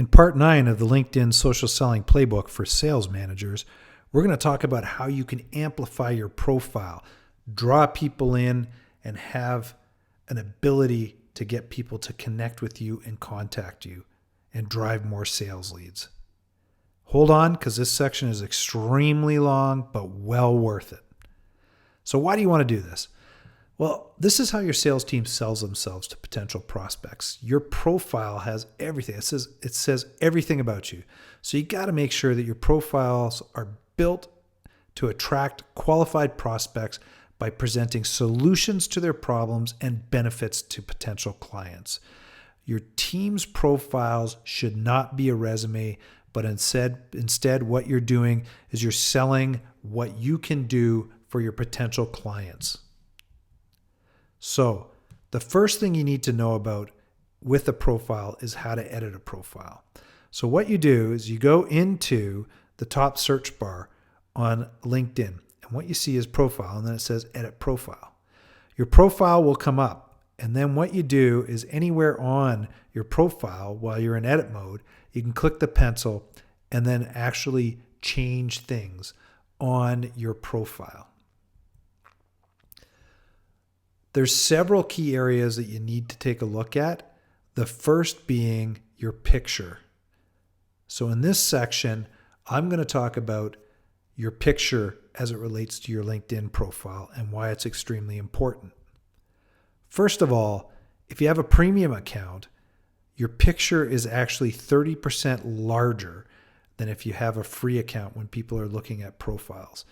In part 9 of the LinkedIn Social Selling Playbook for sales managers, we're going to talk about how you can amplify your profile, draw people in, and have an ability to get people to connect with you and contact you and drive more sales leads. Hold on, because this section is extremely long, but well worth it. So why do you want to do this? Well, this is how your sales team sells themselves to potential prospects. Your profile has everything. It says everything about you. So you got to make sure that your profiles are built to attract qualified prospects by presenting solutions to their problems and benefits to potential clients. Your team's profiles should not be a resume, but instead what you're doing is you're selling what you can do for your potential clients. So the first thing you need to know about with a profile is how to edit a profile. So what you do is you go into the top search bar on LinkedIn, and what you see is profile, and then it says edit profile. Your profile will come up, and then what you do is anywhere on your profile while you're in edit mode, you can click the pencil and then actually change things on your profile. There's several key areas that you need to take a look at. The first being your picture. So in this section, I'm going to talk about your picture as it relates to your LinkedIn profile and why it's extremely important. First of all, if you have a premium account, your picture is actually 30% larger than if you have a free account when people are looking at profiles.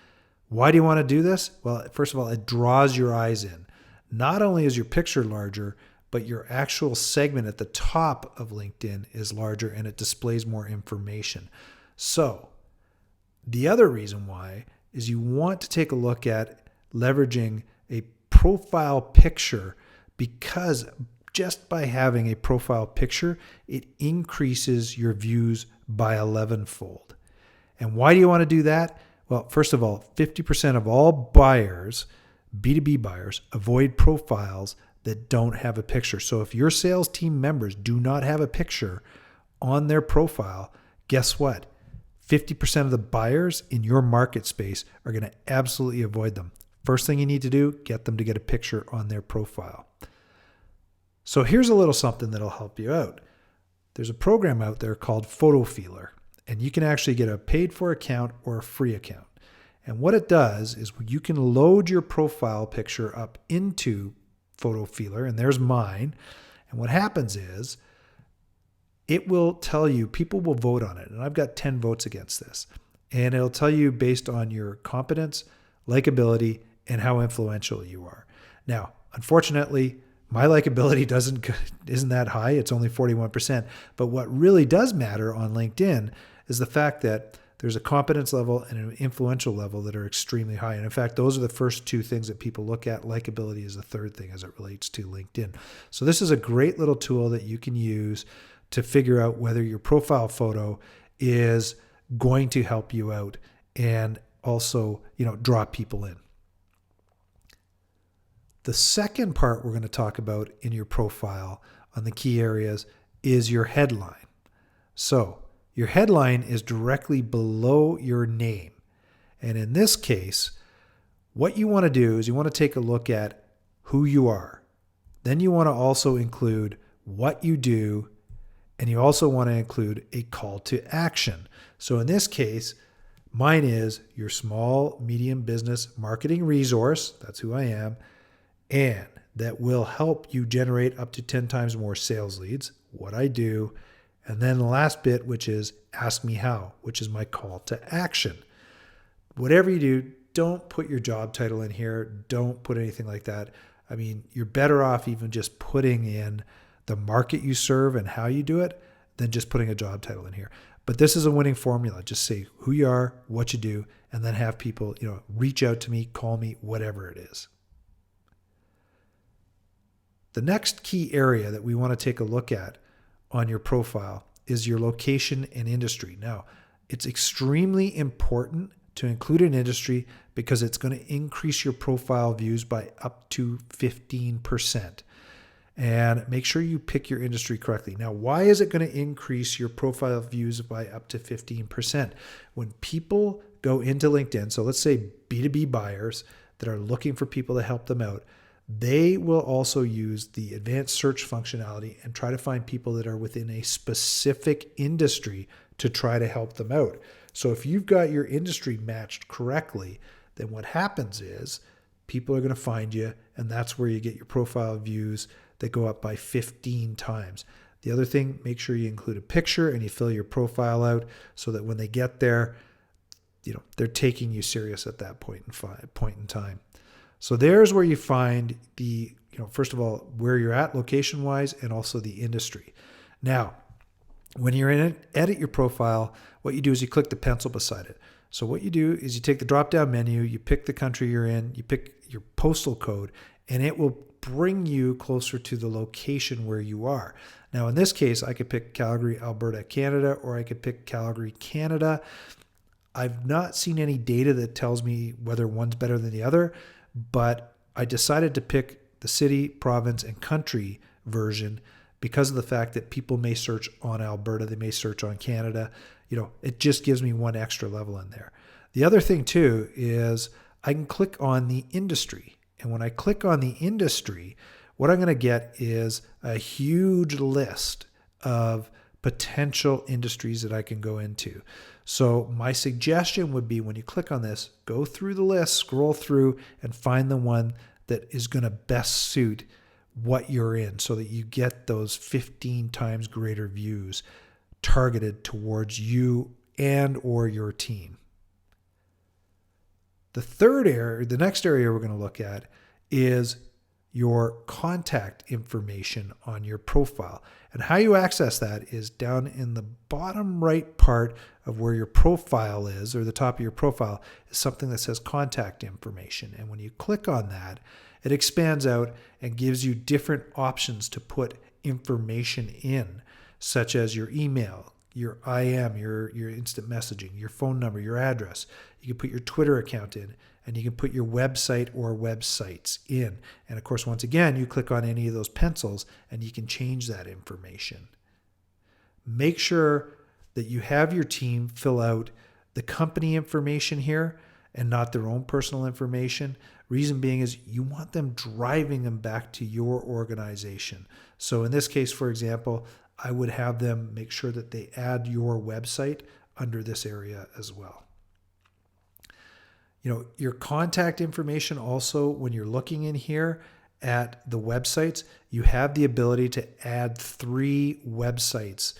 Why do you want to do this? Well, first of all, it draws your eyes in. Not only is your picture larger, but your actual segment at the top of LinkedIn is larger and it displays more information. So the other reason why is you want to take a look at leveraging a profile picture, because just by having a profile picture, it increases your views by 11-fold. And why do you want to do that? Well, first of all, 50% of all buyers, B2B buyers, avoid profiles that don't have a picture. So if your sales team members do not have a picture on their profile, guess what? 50% of the buyers in your market space are going to absolutely avoid them. First thing you need to do, get them to get a picture on their profile. So here's a little something that'll help you out. There's a program out there called Photo Feeler, and you can actually get a paid for account or a free account. And what it does is you can load your profile picture up into Photo Feeler, and there's mine. And what happens is it will tell you, people will vote on it. And I've got 10 votes against this. And it'll tell you based on your competence, likability, and how influential you are. Now, unfortunately, my likability isn't that high. It's only 41%. But what really does matter on LinkedIn is the fact that there's a competence level and an influential level that are extremely high. And in fact, those are the first two things that people look at. Likability is the third thing as it relates to LinkedIn. So this is a great little tool that you can use to figure out whether your profile photo is going to help you out and also, draw people in. The second part we're going to talk about in your profile on the key areas is your headline. So your headline is directly below your name. And in this case, what you want to do is you want to take a look at who you are. Then you want to also include what you do, and you also want to include a call to action. So in this case, mine is your small, medium business marketing resource. That's who I am. And that will help you generate up to 10 times more sales leads, what I do. And then the last bit, which is ask me how, which is my call to action. Whatever you do, don't put your job title in here. Don't put anything like that. I mean, you're better off even just putting in the market you serve and how you do it than just putting a job title in here. But this is a winning formula. Just say who you are, what you do, and then have people, reach out to me, call me, whatever it is. The next key area that we want to take a look at on your profile is your location and industry. Now, it's extremely important to include an industry because it's going to increase your profile views by up to 15%. And make sure you pick your industry correctly. Now, why is it going to increase your profile views by up to 15%? When people go into LinkedIn, so let's say B2B buyers that are looking for people to help them out, they will also use the advanced search functionality and try to find people that are within a specific industry to try to help them out. So if you've got your industry matched correctly, then what happens is people are going to find you, and that's where you get your profile views that go up by 15 times. The other thing, make sure you include a picture and you fill your profile out so that when they get there, they're taking you serious at that point in time. So there's where you find the, first of all, where you're at location-wise and also the industry. Now, when you're in it, edit your profile, what you do is you click the pencil beside it. So what you do is you take the drop-down menu, you pick the country you're in, you pick your postal code, and it will bring you closer to the location where you are. Now, in this case, I could pick Calgary, Alberta, Canada, or I could pick Calgary, Canada. I've not seen any data that tells me whether one's better than the other, but I decided to pick the city, province, and country version because of the fact that people may search on Alberta, they may search on Canada. It just gives me one extra level in there. The other thing too is I can click on the industry. And when I click on the industry, what I'm going to get is a huge list of potential industries that I can go into. So my suggestion would be when you click on this, go through the list, scroll through, and find the one that is going to best suit what you're in so that you get those 15 times greater views targeted towards you and or your team. The next area we're going to look at is your contact information on your profile. And how you access that is down in the bottom right part of where your profile is, or the top of your profile, is something that says contact information. And when you click on that, it expands out and gives you different options to put information in, such as your email, your IM, your instant messaging, your phone number, your address. You can put your Twitter account in, and you can put your website or websites in. And of course, once again, you click on any of those pencils and you can change that information. Make sure that you have your team fill out the company information here and not their own personal information. Reason being is you want them driving them back to your organization. So in this case, for example, I would have them make sure that they add your website under this area as well. Your contact information also, when you're looking in here at the websites, you have the ability to add 3 websites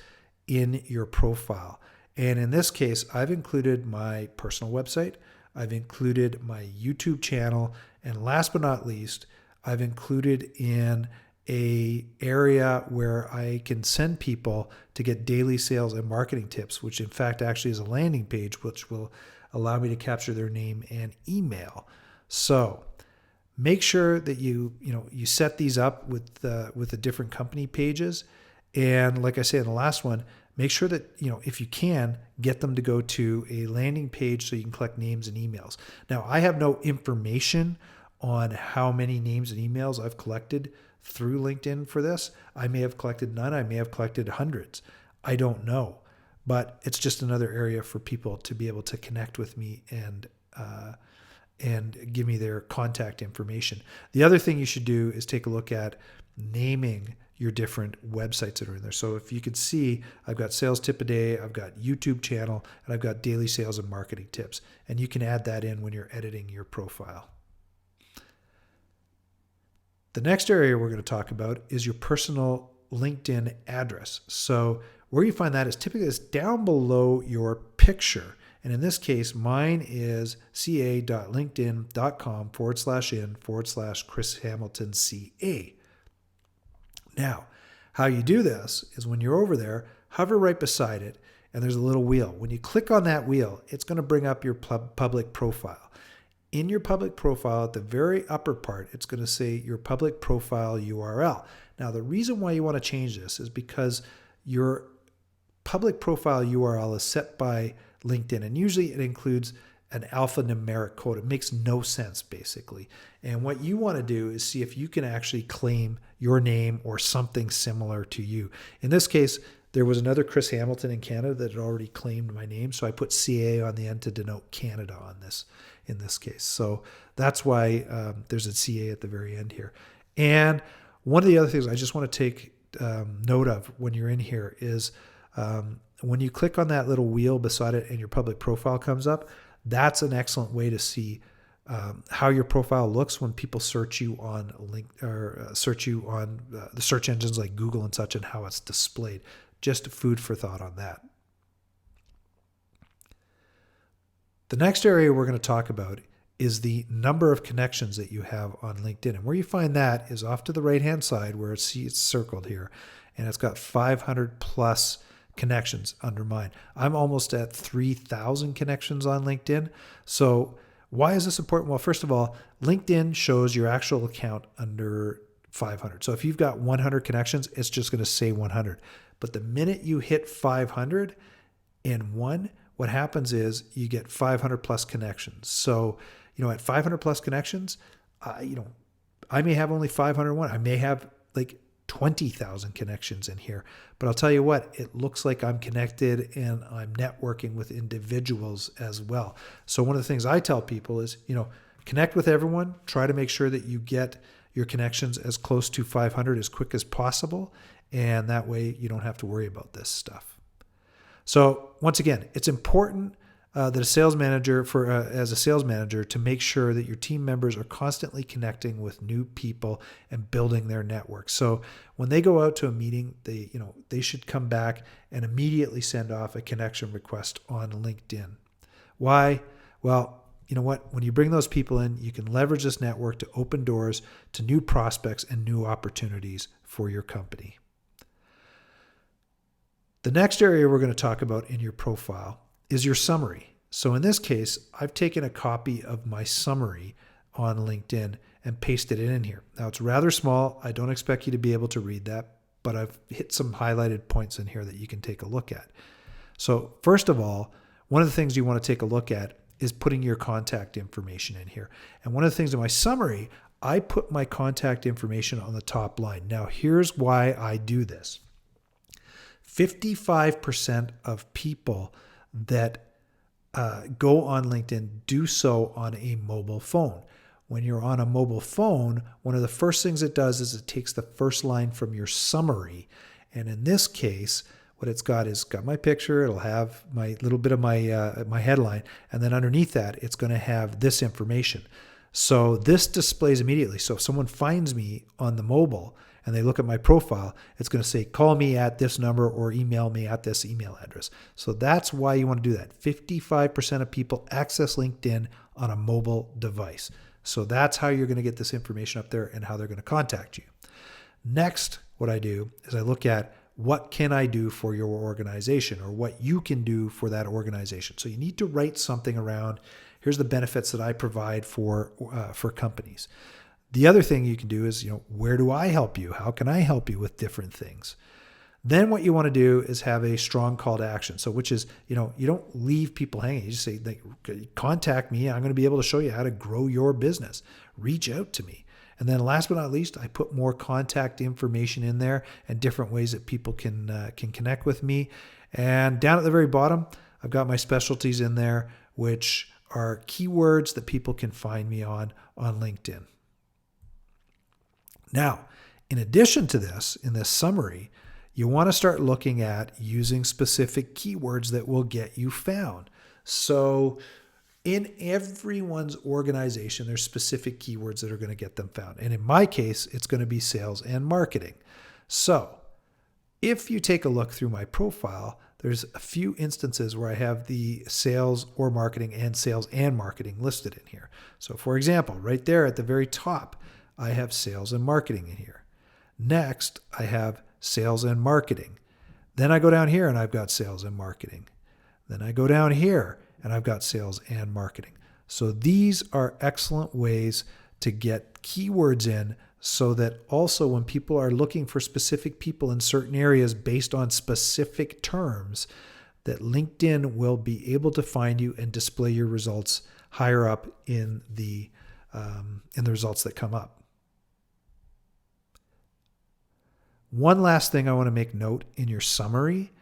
in your profile. And in this case, I've included my personal website, I've included my YouTube channel, and last but not least, I've included in a area where I can send people to get daily sales and marketing tips, which in fact actually is a landing page, which will allow me to capture their name and email. So make sure that you set these up with the different company pages. And like I said in the last one, make sure that, if you can, get them to go to a landing page so you can collect names and emails. Now, I have no information on how many names and emails I've collected through LinkedIn for this. I may have collected none. I may have collected hundreds. I don't know. But it's just another area for people to be able to connect with me and give me their contact information. The other thing you should do is take a look at naming your different websites that are in there. So if you could see, I've got sales tip a day, I've got YouTube channel, and I've got daily sales and marketing tips. And you can add that in when you're editing your profile. The next area we're going to talk about is your personal LinkedIn address. So where you find that is typically it's down below your picture. And in this case, mine is ca.linkedin.com/in/Chris Hamilton CA. Now, how you do this is when you're over there, hover right beside it, and there's a little wheel. When you click on that wheel, it's going to bring up your public profile. In your public profile, at the very upper part, it's going to say your public profile URL. Now, the reason why you want to change this is because your public profile URL is set by LinkedIn, and usually it includes an alphanumeric code. It makes no sense, basically. And what you want to do is see if you can actually claim your name or something similar to you. In this case, there was another Chris Hamilton in Canada that had already claimed my name, so I put CA on the end to denote Canada on this in this case. So that's why there's a CA at the very end here. And one of the other things I just want to take note of when you're in here is when you click on that little wheel beside it and your public profile comes up, that's an excellent way to see how your profile looks when people search you on search you on the search engines like Google and such, and how it's displayed. Just food for thought on that. The next area we're going to talk about is the number of connections that you have on LinkedIn. And where you find that is off to the right-hand side where it's circled here. And it's got 500 plus connections under mine. I'm almost at 3,000 connections on LinkedIn. So why is this important? Well, first of all, LinkedIn shows your actual account under 500. So if you've got 100 connections, it's just going to say 100. But the minute you hit 500 in one, what happens is you get 500 plus connections. So, at 500 plus connections, I may have only 501. I may have like 20,000 connections in here. But I'll tell you what, it looks like I'm connected and I'm networking with individuals as well. So one of the things I tell people is, connect with everyone. Try to make sure that you get your connections as close to 500 as quick as possible. And that way you don't have to worry about this stuff. So once again, it's important that as a sales manager to make sure that your team members are constantly connecting with new people and building their network. So when they go out to a meeting, they should come back and immediately send off a connection request on LinkedIn. Why? Well, you know what? When you bring those people in, you can leverage this network to open doors to new prospects and new opportunities for your company. The next area we're going to talk about in your profile is your summary. So in this case, I've taken a copy of my summary on LinkedIn and pasted it in here. Now it's rather small. I don't expect you to be able to read that, but I've hit some highlighted points in here that you can take a look at. So first of all, one of the things you want to take a look at is putting your contact information in here. And one of the things in my summary, I put my contact information on the top line. Now here's why I do this. 55% of people that go on LinkedIn do so on a mobile phone. When you're on a mobile phone, one of the first things it does is it takes the first line from your summary. And in this case, what it's got is got my picture. It'll have my little bit of my headline. And then underneath that, it's going to have this information. So this displays immediately. So if someone finds me on the mobile and they look at my profile, it's going to say, call me at this number or email me at this email address. So that's why you want to do that. 55% of people access LinkedIn on a mobile device. So that's how you're going to get this information up there and how they're going to contact you. Next, what I do is I look at what can I do for your organization or what you can do for that organization. So you need to write something around, here's the benefits that I provide for companies. The other thing you can do is, where do I help you? How can I help you with different things? Then what you want to do is have a strong call to action. So which is, you don't leave people hanging. You just say, contact me. I'm going to be able to show you how to grow your business. Reach out to me. And then last but not least, I put more contact information in there and different ways that people can connect with me. And down at the very bottom, I've got my specialties in there, which are keywords that people can find me on LinkedIn. Now, in addition to this, in this summary, you want to start looking at using specific keywords that will get you found. So in everyone's organization, there's specific keywords that are going to get them found. And in my case, it's going to be sales and marketing. So if you take a look through my profile, there's a few instances where I have the sales or marketing and sales and marketing listed in here. So for example, right there at the very top, I have sales and marketing in here. Next, I have sales and marketing. Then I go down here and I've got sales and marketing. Then I go down here and I've got sales and marketing. So these are excellent ways to get keywords in so that also when people are looking for specific people in certain areas based on specific terms, that LinkedIn will be able to find you and display your results higher up in the results that come up. One last thing I want to make note in your summary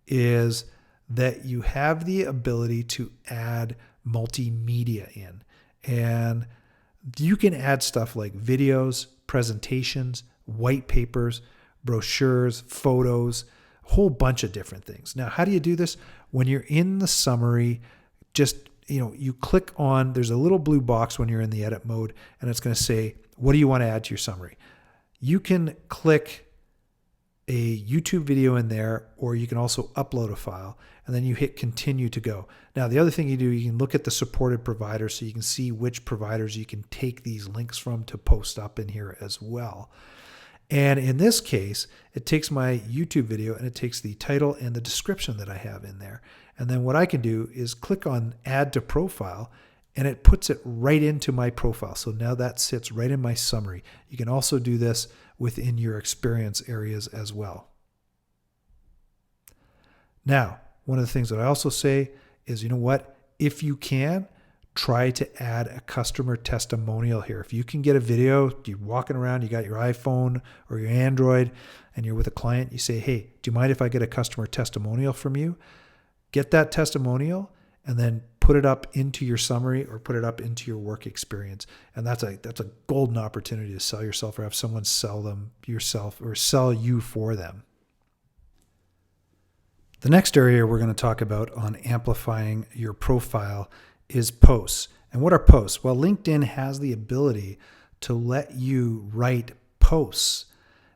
is that you have the ability to add multimedia in. And you can add stuff like videos, presentations, white papers, brochures, photos, a whole bunch of different things. Now, how do you do this? When you're in the summary, just you click on, there's a little blue box when you're in the edit mode, and it's going to say, what do you want to add to your summary? You can click a YouTube video in there, or you can also upload a file, and then you hit continue to go. Now, the other thing you do, you can look at the supported providers so you can see which providers you can take these links from to post up in here as well. And in this case, it takes my YouTube video and it takes the title and the description that I have in there. And then what I can do is click on add to profile, and it puts it right into my profile. So now that sits right in my summary. You can also do this within your experience areas as well. Now, one of the things that I also say is, if you can, try to add a customer testimonial here. If you can get a video, you're walking around, you got your iPhone or your Android, and you're with a client, you say, hey, do you mind if I get a customer testimonial from you? Get that testimonial and then put it up into your summary or put it up into your work experience. And that's a golden opportunity to sell yourself or have someone sell them yourself or sell you for them. The next area we're going to talk about on amplifying your profile is posts. And what are posts? Well, LinkedIn has the ability to let you write posts.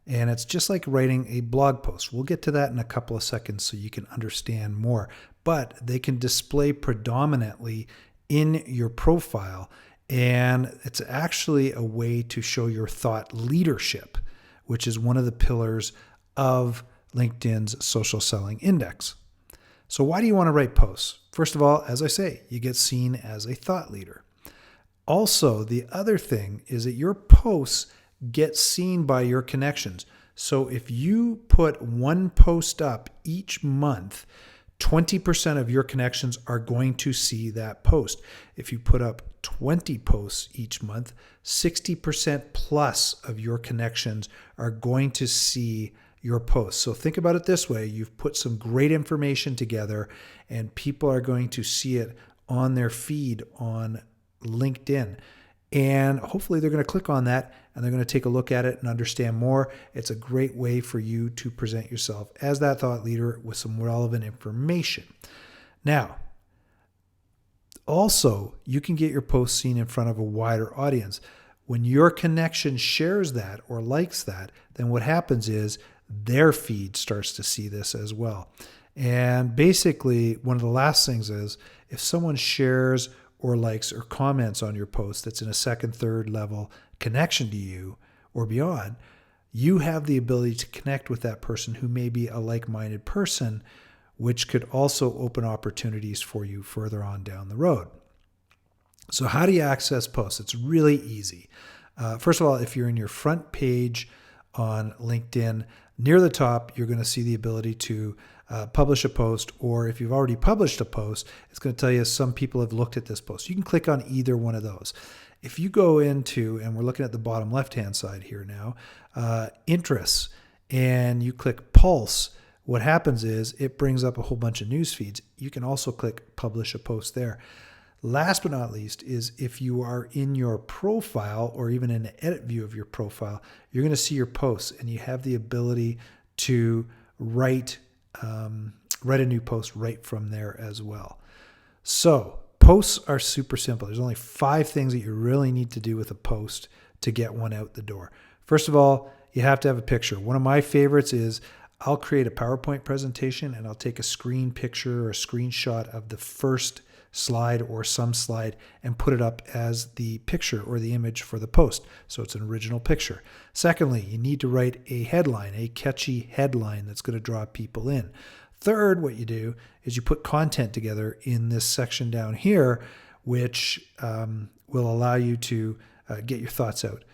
And it's just like writing a blog post. We'll get to that in a couple of seconds so you can understand more. But they can display predominantly in your profile. And it's actually a way to show your thought leadership, which is one of the pillars of LinkedIn's social selling index. So why do you want to write posts? First of all, as I say, you get seen as a thought leader. Also, the other thing is that your posts get seen by your connections. So if you put one post up each month, 20% of your connections are going to see that post. If you put up 20 posts each month, 60% plus of your connections are going to see your posts. So think about it this way. You've put some great information together and people are going to see it on their feed on LinkedIn. And hopefully they're going to click on that and they're going to take a look at it and understand more. It's a great way for you to present yourself as that thought leader with some relevant information. Now, also, you can get your post seen in front of a wider audience. When your connection shares that or likes that, then what happens is their feed starts to see this as well. And basically, one of the last things is if someone shares or likes or comments on your post that's in a second, third level connection to you or beyond, you have the ability to connect with that person who may be a like-minded person, which could also open opportunities for you further on down the road. So how do you access posts? It's really easy. First of all, if you're in your front page on LinkedIn, near the top, you're going to see the ability to publish a post, or if you've already published a post, it's going to tell you some people have looked at this post. You can click on either one of those. If you go into, and we're looking at the bottom left-hand side here now, interests, and you click pulse, what happens is it brings up a whole bunch of news feeds. You can also click publish a post there. Last but not least is if you are in your profile or even in the edit view of your profile, you're going to see your posts and you have the ability to write a new post right from there as well. So posts are super simple. There's only 5 things that you really need to do with a post to get one out the door. First of all, you have to have a picture. One of my favorites is I'll create a PowerPoint presentation and I'll take a screen picture or a screenshot of the first slide or some slide and put it up as the picture or the image for the post. So it's an original picture. Secondly, you need to write a headline, a catchy headline that's going to draw people in. Third, what you do is you put content together in this section down here, which will allow you to get your thoughts out.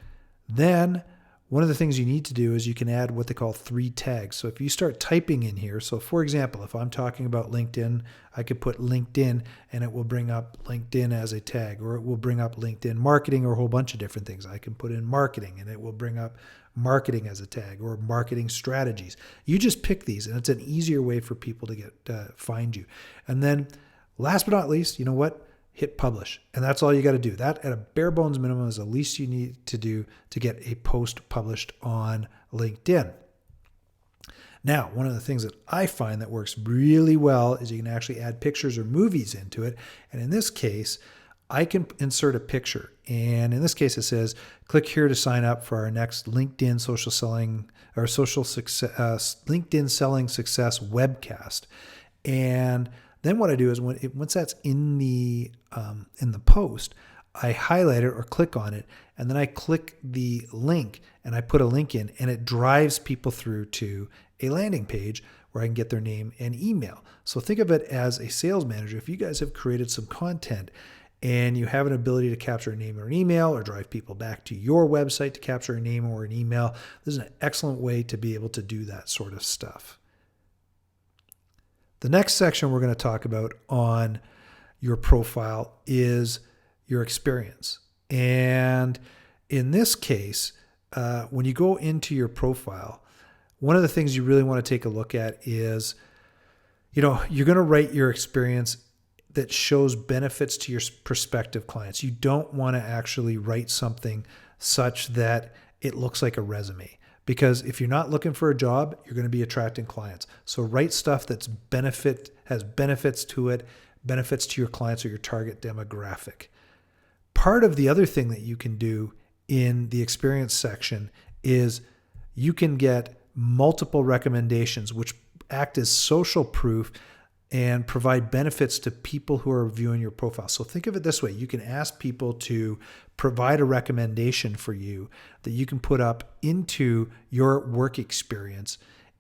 Then one of the things you need to do is you can add what they call 3 tags. So if you start typing in here, so for example, if I'm talking about LinkedIn, I could put LinkedIn and it will bring up LinkedIn as a tag, or it will bring up LinkedIn marketing, or a whole bunch of different things. I can put in marketing and it will bring up marketing as a tag, or marketing strategies. You just pick these and it's an easier way for people to get find you. And then last but not least, you know what? Hit publish. And that's all you got to do. That at a bare bones minimum is the least you need to do to get a post published on LinkedIn. Now, one of the things that I find that works really well is you can actually add pictures or movies into it. And in this case, I can insert a picture. And in this case, it says, click here to sign up for our next LinkedIn social selling or social success, LinkedIn selling success webcast. And then what I do is once that's in the post, I highlight it or click on it, and then I click the link and I put a link in, and it drives people through to a landing page where I can get their name and email. So think of it as a sales manager. If you guys have created some content and you have an ability to capture a name or an email, or drive people back to your website to capture a name or an email, this is an excellent way to be able to do that sort of stuff. The next section we're going to talk about on your profile is your experience. And in this case, when you go into your profile, one of the things you really want to take a look at is, you're going to write your experience that shows benefits to your prospective clients. You don't want to actually write something such that it looks like a resume. Because if you're not looking for a job, you're going to be attracting clients. So write stuff has benefits to it, benefits to your clients or your target demographic. Part of the other thing that you can do in the experience section is you can get multiple recommendations, which act as social proof and provide benefits to people who are viewing your profile. So think of it this way. You can ask people to provide a recommendation for you that you can put up into your work experience.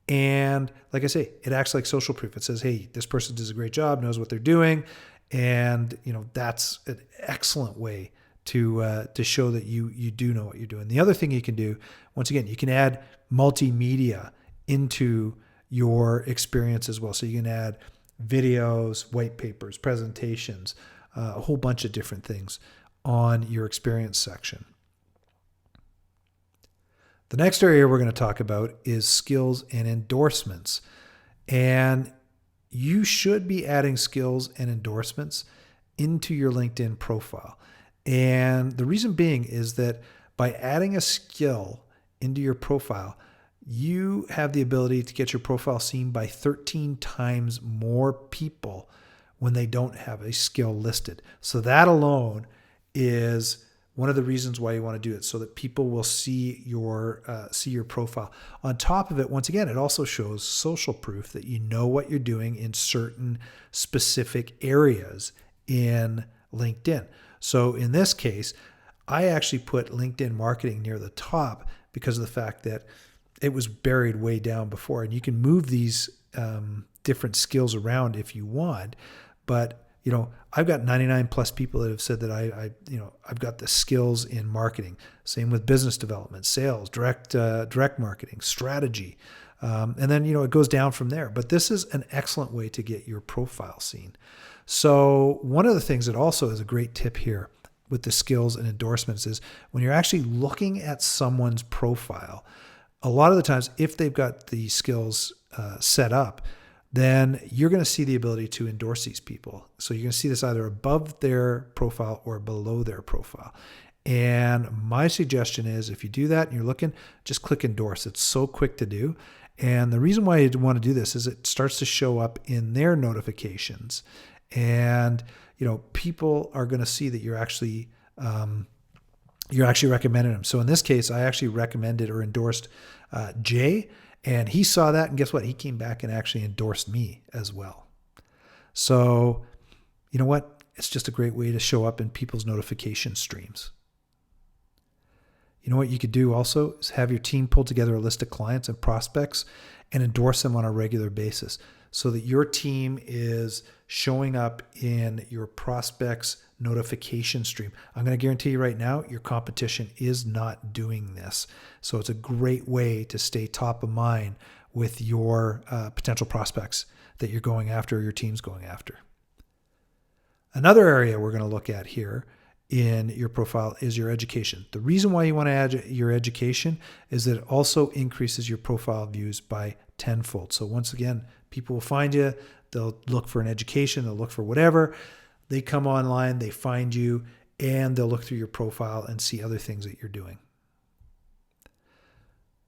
And like I say, it acts like social proof. It says, hey, this person does a great job, knows what they're doing. And that's an excellent way to show that you do know what you're doing. The other thing you can do, once again, you can add multimedia into your experience as well. So you can add videos, white papers, presentations, a whole bunch of different things on your experience section. The next area we're going to talk about is skills and endorsements. And you should be adding skills and endorsements into your LinkedIn profile. And the reason being is that by adding a skill into your profile, you have the ability to get your profile seen by 13 times more people when they don't have a skill listed. So that alone is one of the reasons why you want to do it, so that people will see your profile. On top of it, once again, it also shows social proof that you know what you're doing in certain specific areas in LinkedIn. So in this case, I actually put LinkedIn marketing near the top because of the fact that it was buried way down before, and you can move these different skills around if you want. But I've got 99 plus people that have said that I've got the skills in marketing. Same with business development, sales, direct marketing, strategy, and then it goes down from there. But this is an excellent way to get your profile seen. So one of the things that also is a great tip here with the skills and endorsements is when you're actually looking at someone's profile, a lot of the times, if they've got the skills set up, then you're going to see the ability to endorse these people. So you're going to see this either above their profile or below their profile. And my suggestion is, if you do that and you're looking, just click endorse. It's so quick to do. And the reason why you want to do this is it starts to show up in their notifications. And, people are going to see that you're actually recommending them. So in this case, I actually recommended or endorsed Jay, and he saw that, and guess what? He came back and actually endorsed me as well. So, you know what? It's just a great way to show up in people's notification streams. You know what you could do also is have your team pull together a list of clients and prospects and endorse them on a regular basis so that your team is showing up in your prospects' notification stream. I'm going to guarantee you right now, your competition is not doing this. So it's a great way to stay top of mind with your potential prospects that you're going after or your team's going after. Another area we're going to look at here in your profile is your education. The reason why you want to add your education is that it also increases your profile views by tenfold. So once again, people will find you, they'll look for an education, they'll look for whatever. They come online, they find you, and they'll look through your profile and see other things that you're doing.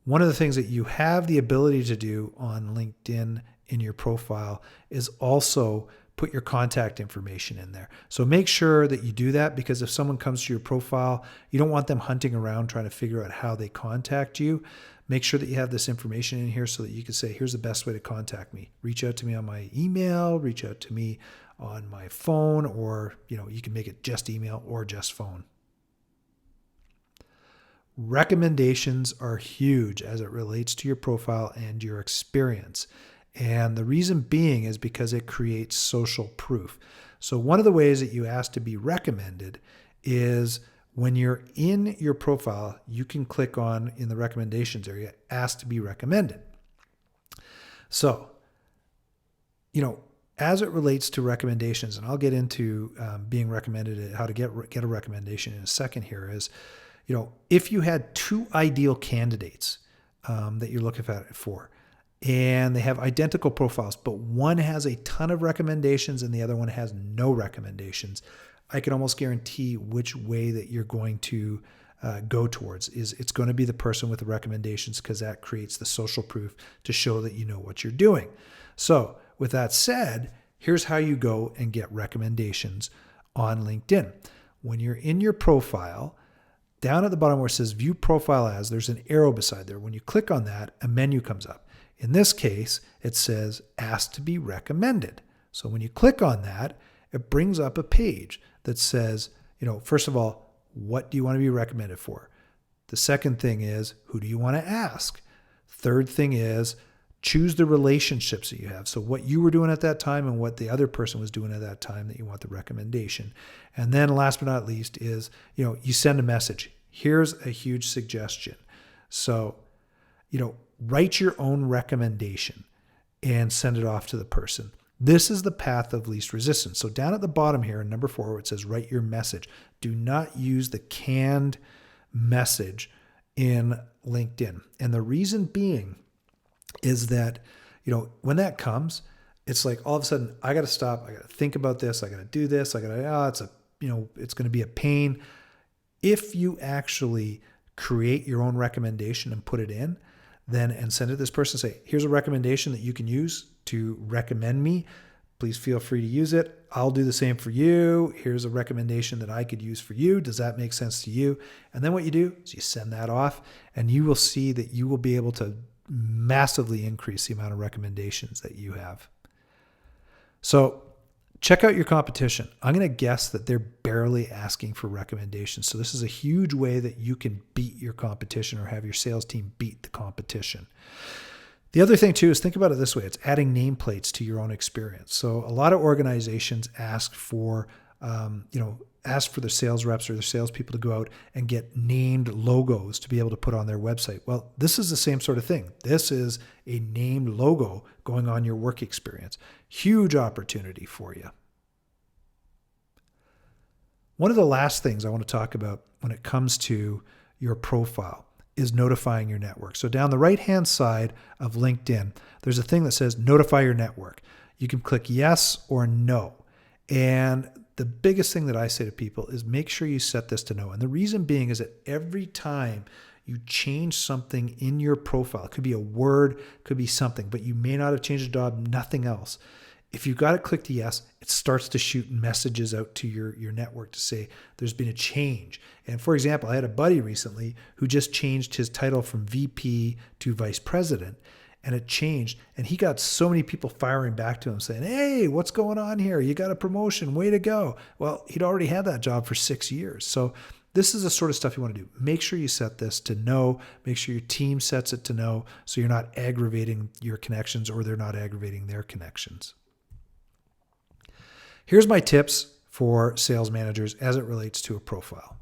One of the things that you have the ability to do on LinkedIn in your profile is also put your contact information in there. So make sure that you do that, because if someone comes to your profile, you don't want them hunting around trying to figure out how they contact you. Make sure that you have this information in here so that you can say, here's the best way to contact me. Reach out to me on my email, reach out to me on my phone, or you can make it just email or just phone. Recommendations are huge as it relates to your profile and your experience. And the reason being is because it creates social proof. So one of the ways that you ask to be recommended is when you're in your profile, you can click on, in the recommendations area, ask to be recommended. So, as it relates to recommendations, and I'll get into being recommended, how to get a recommendation in a second here, is, if you had two ideal candidates that you're looking for, and they have identical profiles, but one has a ton of recommendations and the other one has no recommendations, I can almost guarantee which way that you're going to go towards. It's going to be the person with the recommendations, because that creates the social proof to show that you know what you're doing. So with that said, here's how you go and get recommendations on LinkedIn. When you're in your profile, down at the bottom where it says View Profile As, there's an arrow beside there. When you click on that, a menu comes up. In this case, it says Ask to be Recommended. So when you click on that, it brings up a page that says, first of all, what do you want to be recommended for? The second thing is, who do you want to ask? Third thing is, choose the relationships that you have. So what you were doing at that time and what the other person was doing at that time that you want the recommendation. And then last but not least is, you send a message. Here's a huge suggestion. So, write your own recommendation and send it off to the person. This is the path of least resistance. So down at the bottom here in number 4, where it says write your message, do not use the canned message in LinkedIn. And the reason being is that, when that comes, it's like all of a sudden I got to stop. I got to think about this. I got to do this. it's going to be a pain. If you actually create your own recommendation and put it in, and send it to this person, say, here's a recommendation that you can use to recommend me. Please feel free to use it. I'll do the same for you. Here's a recommendation that I could use for you. Does that make sense to you? And then what you do is you send that off, and you will see that you will be able to massively increase the amount of recommendations that you have. So check out your competition. I'm going to guess that they're barely asking for recommendations. So this is a huge way that you can beat your competition or have your sales team beat the competition. The other thing too is think about it this way. It's adding nameplates to your own experience. So a lot of organizations ask for the sales reps or the salespeople to go out and get named logos to be able to put on their website. Well, this is the same sort of thing. This is a named logo going on your work experience. Huge opportunity for you. One of the last things I want to talk about when it comes to your profile is notifying your network. So down the right-hand side of LinkedIn, there's a thing that says notify your network. You can click yes or no. And the biggest thing that I say to people is make sure you set this to no. And the reason being is that every time you change something in your profile, it could be a word, could be something, but you may not have changed a job, nothing else. If you've got it clicked to yes, it starts to shoot messages out to your network to say there's been a change. And for example, I had a buddy recently who just changed his title from VP to Vice President, and it changed. And he got so many people firing back to him saying, hey, what's going on here? You got a promotion, way to go. Well, he'd already had that job for 6 years. So This is the sort of stuff you want to do. Make sure you set this to no. Make sure your team sets it to no, so you're not aggravating your connections or they're not aggravating their connections. Here's my tips for sales managers as it relates to a profile.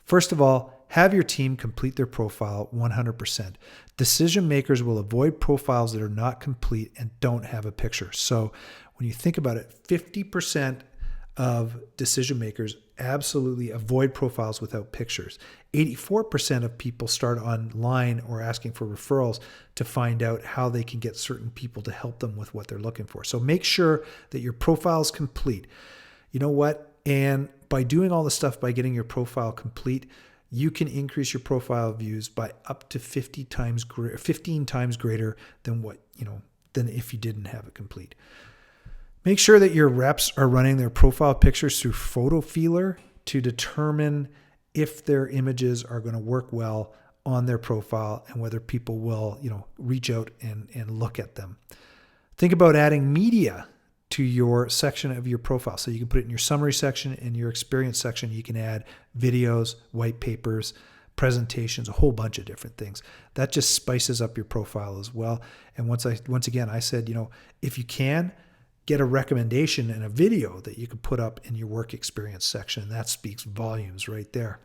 First of all, have your team complete their profile 100%. Decision makers will avoid profiles that are not complete and don't have a picture. So when you think about it, 50% of decision makers absolutely avoid profiles without pictures. 84% of people start online or asking for referrals to find out how they can get certain people to help them with what they're looking for. So make sure that your profile is complete. You know what? And by doing all the stuff, by getting your profile complete, you can increase your profile views by up to 15 times greater than than if you didn't have it complete. Make sure that your reps are running their profile pictures through Photo Feeler to determine if their images are going to work well on their profile and whether people will, reach out and look at them. Think about adding media to your section of your profile. So you can put it in your summary section, in your experience section. You can add videos, white papers, presentations, a whole bunch of different things. That just spices up your profile as well. And once again, I said, if you can, get a recommendation and a video that you can put up in your work experience section. That speaks volumes right there.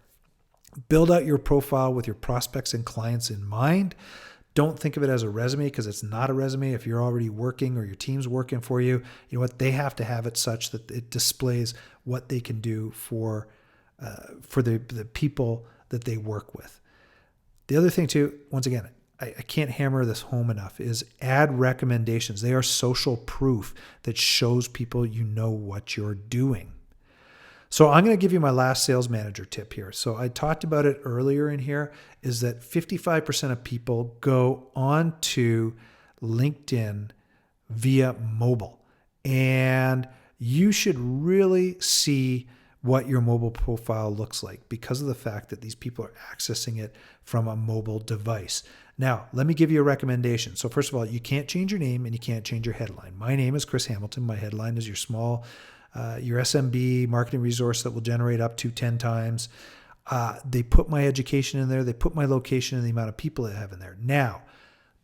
Build out your profile with your prospects and clients in mind. Don't think of it as a resume, because it's not a resume. If you're already working or your team's working for you, you know what? They have to have it such that it displays what they can do for the people that they work with. The other thing too, once again, I can't hammer this home enough, is add recommendations. They are social proof that shows people you know what you're doing. So I'm going to give you my last sales manager tip here. So I talked about it earlier in here, is that 55% of people go onto LinkedIn via mobile. And you should really see what your mobile profile looks like, because of the fact that these people are accessing it from a mobile device. Now, let me give you a recommendation. So first of all, you can't change your name and you can't change your headline. My name is Chris Hamilton. My headline is your SMB marketing resource that will generate up to 10 times. They put my education in there. They put my location and the amount of people they have in there. Now,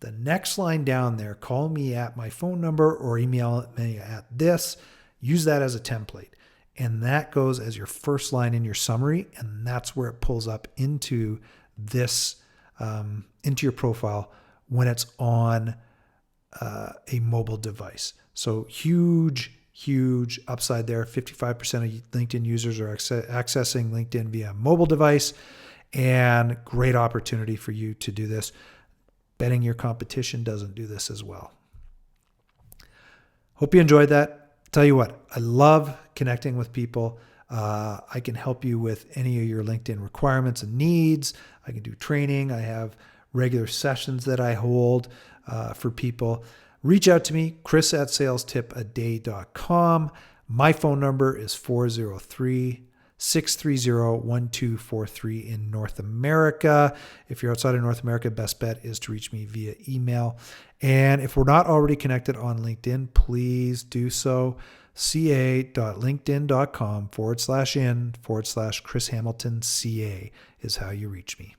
the next line down there, call me at my phone number or email me at this. Use that as a template. And that goes as your first line in your summary. And that's where it pulls up into this, into your profile when it's on a mobile device. So huge upside there. 55% of LinkedIn users are accessing LinkedIn via mobile device, and great opportunity for you to do this. Betting your competition doesn't do this as well. Hope you enjoyed that. Tell you what, I love connecting with people. I can help you with any of your LinkedIn requirements and needs. I can do training. I have regular sessions that I hold for people. Reach out to me, chris@salestipaday.com. My phone number is 403-630-1243 in North America. If you're outside of North America, best bet is to reach me via email. And if we're not already connected on LinkedIn, please do so. ca.linkedin.com/in/Chris Hamilton CA is how you reach me.